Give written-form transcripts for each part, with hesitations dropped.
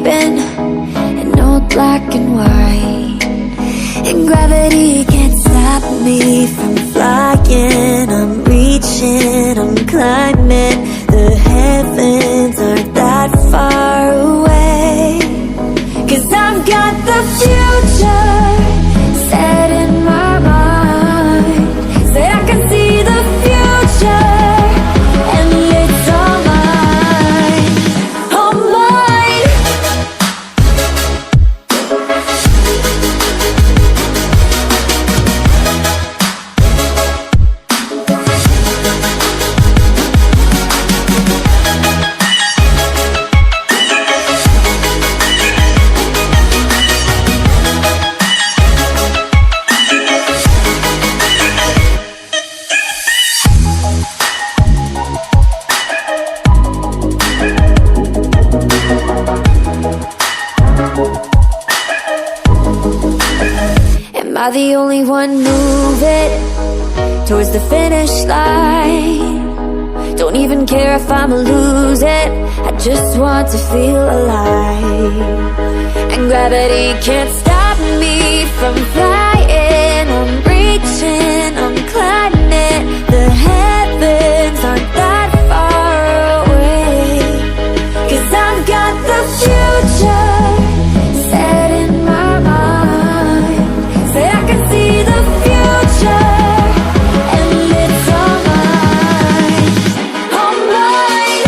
sleeping in old black and white, and gravity can't stop me from flying. I'm reaching, I'm climbing. The heavens aren't that far away, 'cause I've got the future set in my mind. Say I can see the future, and it's all mine, all mine. Am I the only one moving towards the finish line? Don't even care if I'ma lose it, I just want to feel alive. And gravity can't stop me from flying. I'm reaching, I'm climbing. The heavens aren't that far away, 'cause I've got the future set in my mind. Say I can see the future, and it's all mine, all mine.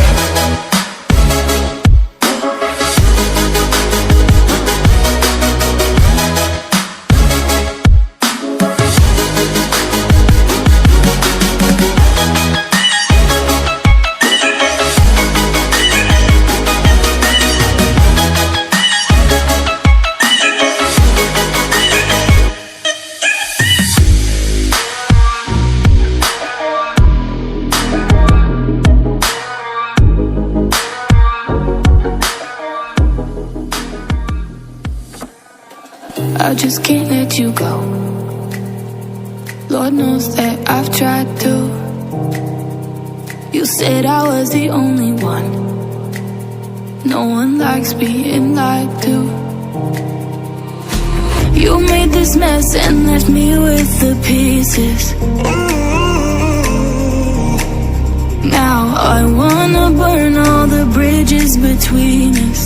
I just can't let you go. Lord knows that I've tried to. You said I was the only one. No one likes being lied to. You made this mess and left me with the pieces. Now I wanna burn all the bridges between us.